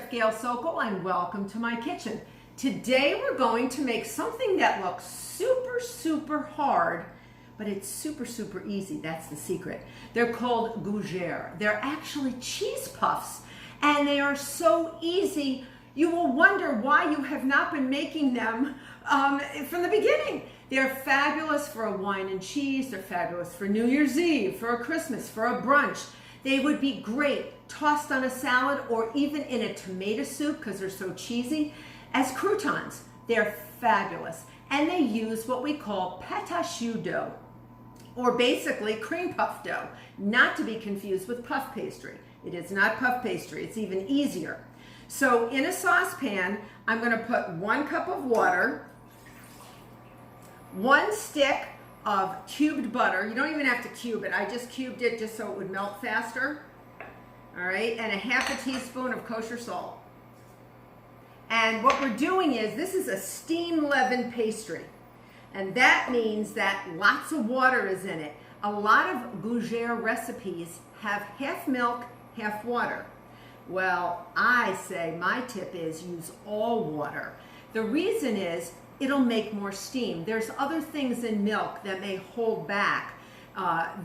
Chef Gail Sokol and welcome to my kitchen. Today we're going to make something that looks super hard, but it's super easy. That's the secret. They're called Gougères. They're actually cheese puffs and they are so easy. You will wonder why you have not been making them from the beginning. They're fabulous for a wine and cheese. They're fabulous for New Year's Eve, for a Christmas, for a brunch. They would be great tossed on a salad or even in a tomato soup because they're so cheesy. As croutons, they're fabulous. And they use what we call pâte dough, or basically cream puff dough, not to be confused with puff pastry. It is not puff pastry, it's even easier. So in a saucepan, I'm gonna put 1 cup of water, 1 stick of cubed butter. You don't even have to cube it. I just cubed it just so it would melt faster. All right, and a 1/2 teaspoon of kosher salt. And what we're doing is, this is a steam leavened pastry. And that means that lots of water is in it. A lot of Gougères recipes have half milk, half water. Well, I say my tip is use all water. The reason is, it'll make more steam. There's other things in milk that may hold back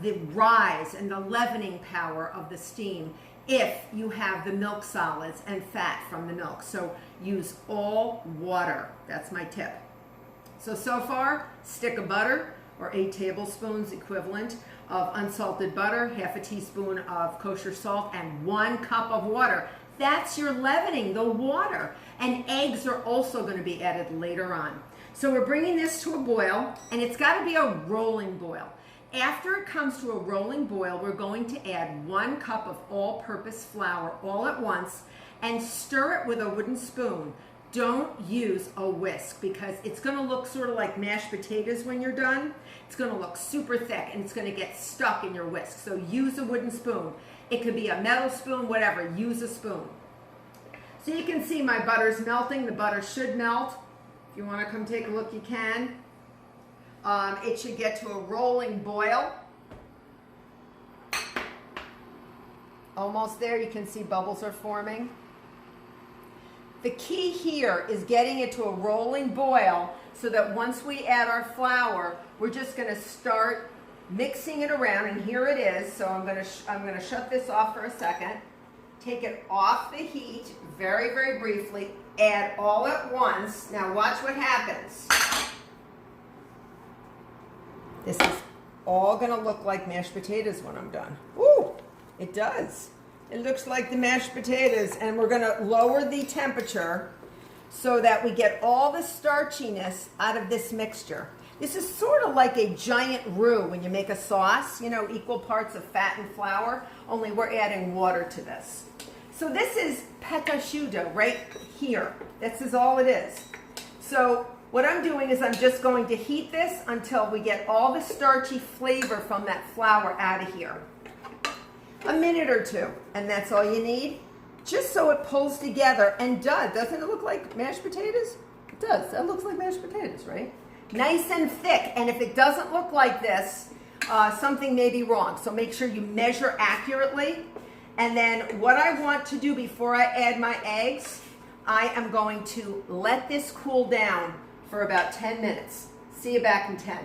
the rise and the leavening power of the steam if you have the milk solids and fat from the milk. So use all water. That's my tip. So far, stick of butter or 8 tablespoons equivalent of unsalted butter, 1/2 teaspoon of kosher salt, and 1 cup of water. That's your leavening, the water. And eggs are also going to be added later on. So we're bringing this to a boil, and it's got to be a rolling boil. After it comes to a rolling boil, we're going to add 1 cup of all-purpose flour all at once and stir it with a wooden spoon. Don't use a whisk because it's going to look sort of like mashed potatoes when you're done. It's going to look super thick and it's going to get stuck in your whisk. So use a wooden spoon. It could be a metal spoon, whatever. Use a spoon. So you can see my butter's melting. The butter should melt. If you want to come take a look, you can. It should get to a rolling boil. Almost there. You can see bubbles are forming. The key here is getting it to a rolling boil so that once we add our flour, we're just going to start mixing it around, and here it is. So I'm going to shut this off for a second. Take it off the heat very briefly. Add all at once. Now watch what happens. This is all going to look like mashed potatoes when I'm done. Ooh, it does. It looks like the mashed potatoes, and we're going to lower the temperature so that we get all the starchiness out of this mixture. This is sort of like a giant roux when you make a sauce, you know, equal parts of fat and flour, only we're adding water to this. So this is pâte dough right here. This is all it is. So what I'm doing is I'm just going to heat this until we get all the starchy flavor from that flour out of here. A minute or 2, and that's all you need, just so it pulls together and doesn't it look like mashed potatoes? It does. That looks like mashed potatoes, right? Nice and thick, and if it doesn't look like this, something may be wrong. So make sure you measure accurately. And then what I want to do before I add my eggs, I am going to let this cool down for about 10 minutes. See you back in 10.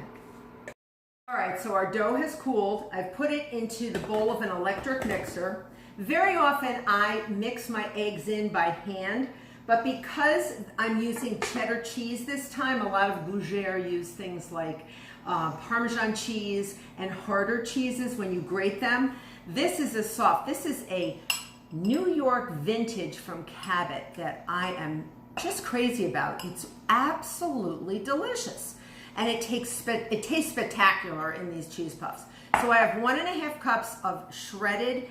All right, so our dough has cooled. I've put it into the bowl of an electric mixer. Very often I mix my eggs in by hand, but because I'm using cheddar cheese this time, a lot of Gougères use things like Parmesan cheese and harder cheeses when you grate them. This is a New York vintage from Cabot that I am just crazy about. It's absolutely delicious. And it tastes spectacular in these cheese puffs. So I have 1.5 cups of shredded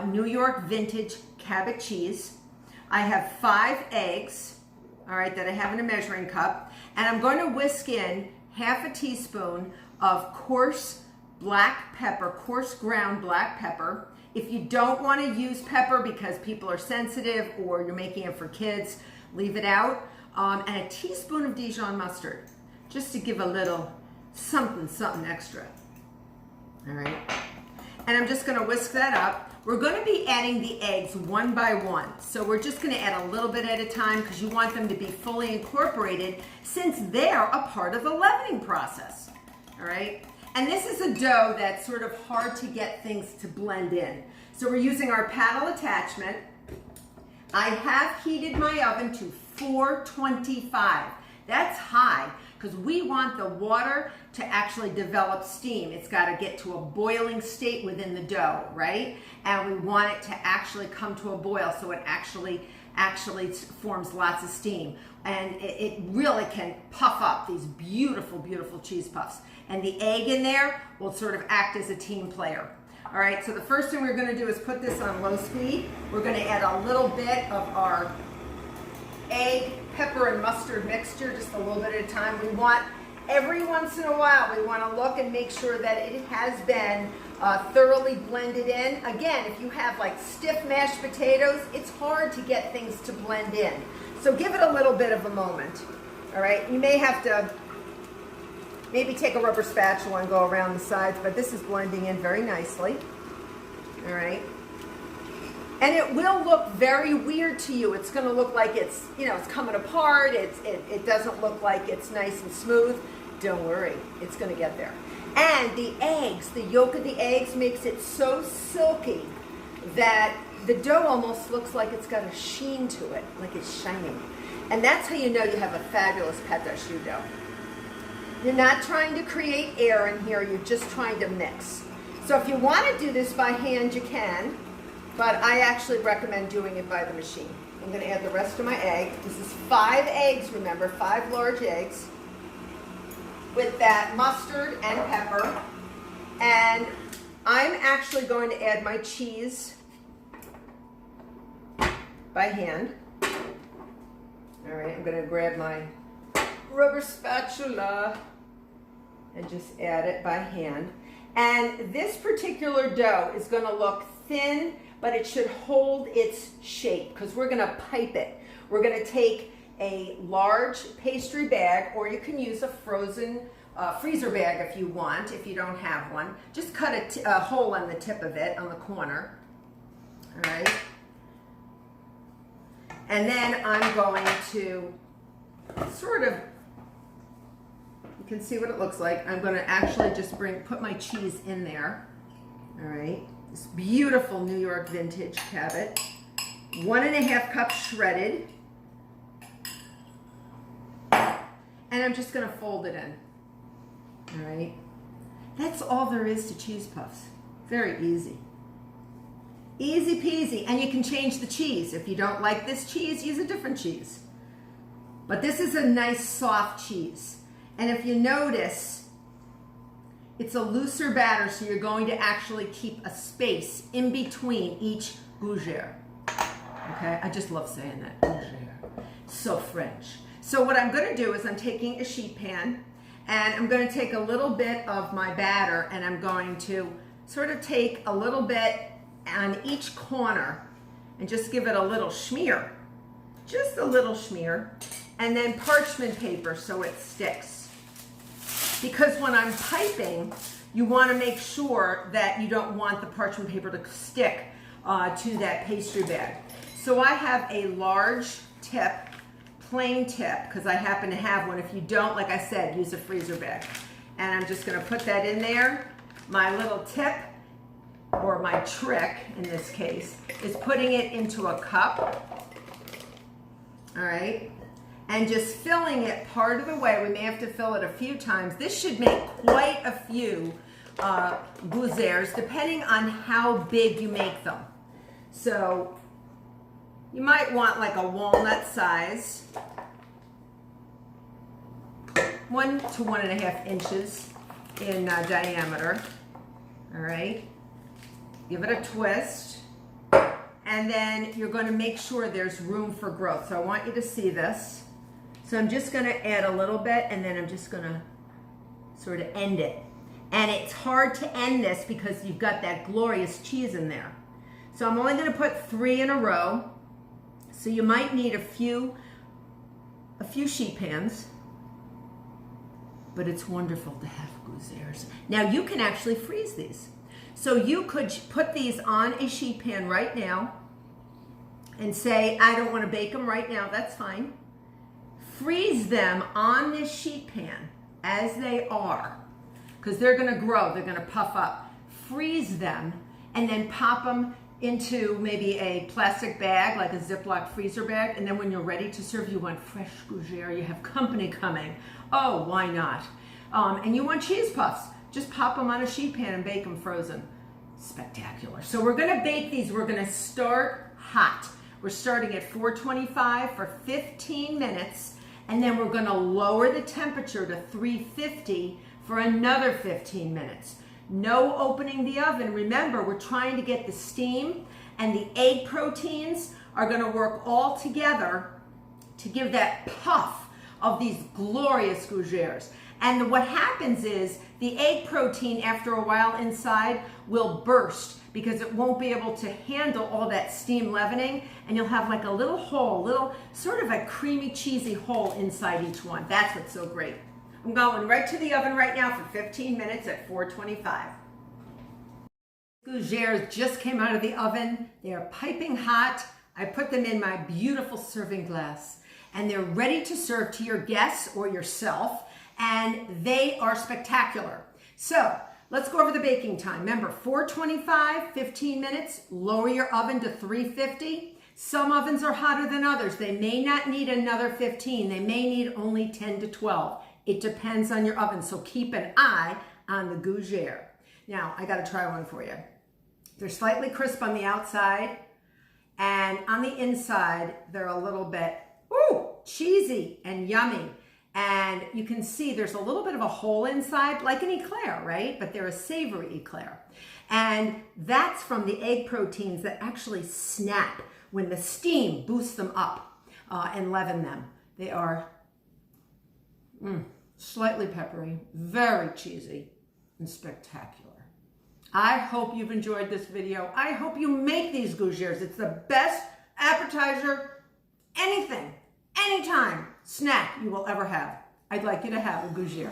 New York vintage Cabot cheese. I have 5 eggs, all right, that I have in a measuring cup. And I'm going to whisk in 1/2 teaspoon of coarse black pepper, coarse ground black pepper. If you don't want to use pepper because people are sensitive or you're making it for kids, leave it out. And a teaspoon of Dijon mustard, just to give a little something extra. All right. And I'm just going to whisk that up. we're going to be adding the eggs one by one. So we're just going to add a little bit at a time because you want them to be fully incorporated since they're a part of the leavening process. All right. And this is a dough that's sort of hard to get things to blend in. So we're using our paddle attachment. I have heated my oven to 425. That's high because we want the water to actually develop steam. It's got to get to a boiling state within the dough, right? And we want it to actually come to a boil so it actually forms lots of steam. And it really can puff up these beautiful, beautiful cheese puffs. And the egg in there will sort of act as a team player. All right, so the first thing we're going to do is put this on low speed. We're going to add a little bit of our egg, pepper, and mustard mixture, just a little bit at a time. We want, every once in a while, we want to look and make sure that it has been thoroughly blended in. Again, if you have like stiff mashed potatoes, it's hard to get things to blend in. So give it a little bit of a moment. All right, you may have to maybe take a rubber spatula and go around the sides, but this is blending in very nicely. All right. And it will look very weird to you. It's going to look like it's, you know, it's coming apart. It doesn't look like it's nice and smooth. Don't worry, it's going to get there. And the eggs, the yolk of the eggs makes it so silky that the dough almost looks like it's got a sheen to it, like it's shining. And that's how you know you have a fabulous pâte choux dough. You're not trying to create air in here, you're just trying to mix. So if you want to do this by hand, you can. But I actually recommend doing it by the machine. I'm going to add the rest of my egg. This is 5 eggs, remember, 5 large eggs with that mustard and pepper. And I'm actually going to add my cheese by hand. All right, I'm going to grab my rubber spatula and just add it by hand. And this particular dough is going to look thin, but it should hold its shape because we're going to pipe it. We're going to take a large pastry bag, or you can use a frozen freezer bag if you want, if you don't have one. Just cut a hole in the tip of it, on the corner. All right. And then I'm going to sort of, you can see what it looks like. I'm going to actually just put my cheese in there. All right. This beautiful New York vintage Cabot. 1.5 cups shredded. And I'm just going to fold it in. All right. That's all there is to cheese puffs. Very easy. Easy peasy. And you can change the cheese. If you don't like this cheese, use a different cheese. But this is a nice soft cheese. And if you notice, it's a looser batter, so you're going to actually keep a space in between each Gougères. Okay, I just love saying that, Gougères. So French. So what I'm going to do is I'm taking a sheet pan, and I'm going to take a little bit of my batter, and I'm going to sort of take a little bit on each corner and just give it a little smear. Just a little smear. And then parchment paper so it sticks. Because when I'm piping, you want to make sure that you don't want the parchment paper to stick to that pastry bag. So I have a large tip, plain tip, because I happen to have one. If you don't, like I said, use a freezer bag. And I'm just going to put that in there. My little tip, or my trick in this case, is putting it into a cup. All right. And just filling it part of the way. We may have to fill it a few times. This should make quite a few Gougères, depending on how big you make them. So you might want like a walnut size, 1 to 1.5 inches in diameter. All right. Give it a twist. And then you're going to make sure there's room for growth. So I want you to see this. So I'm just going to add a little bit, and then I'm just going to sort of end it. And it's hard to end this because you've got that glorious cheese in there. So I'm only going to put 3 in a row. So you might need a few sheet pans. But it's wonderful to have Gougères. Now you can actually freeze these. So you could put these on a sheet pan right now and say, I don't want to bake them right now, that's fine. Freeze them on this sheet pan as they are, because they're going to grow, they're going to puff up. Freeze them and then pop them into maybe a plastic bag, like a Ziploc freezer bag, and then when you're ready to serve, you want fresh gougère, you have company coming. Oh, why not? And you want cheese puffs, just pop them on a sheet pan and bake them frozen. Spectacular. So we're going to bake these. We're going to start hot. We're starting at 425 for 15 minutes, and then we're going to lower the temperature to 350 for another 15 minutes. No opening the oven. Remember, we're trying to get the steam, and the egg proteins are going to work all together to give that puff of these glorious gougères. And what happens is the egg protein, after a while inside, will burst because it won't be able to handle all that steam leavening, and you'll have like a little hole, little sort of a creamy, cheesy hole inside each one. That's what's so great. I'm going right to the oven right now for 15 minutes at 425. Gougères just came out of the oven. They are piping hot. I put them in my beautiful serving glass, and they're ready to serve to your guests or yourself, and they are spectacular. So let's go over the baking time. Remember, 425, 15 minutes. Lower your oven to 350. Some ovens are hotter than others. They may not need another 15. They may need only 10 to 12. It depends on your oven, so keep an eye on the gougère. Now, I gotta try one for you. They're slightly crisp on the outside, and on the inside, they're a little bit, cheesy and yummy. And you can see there's a little bit of a hole inside, like an eclair, right? But they're a savory eclair. And that's from the egg proteins that actually snap when the steam boosts them up and leaven them. They are slightly peppery, very cheesy, and spectacular. I hope you've enjoyed this video. I hope you make these gougères. It's the best appetizer, anything, anytime, snack you will ever have. I'd like you to have a gougère.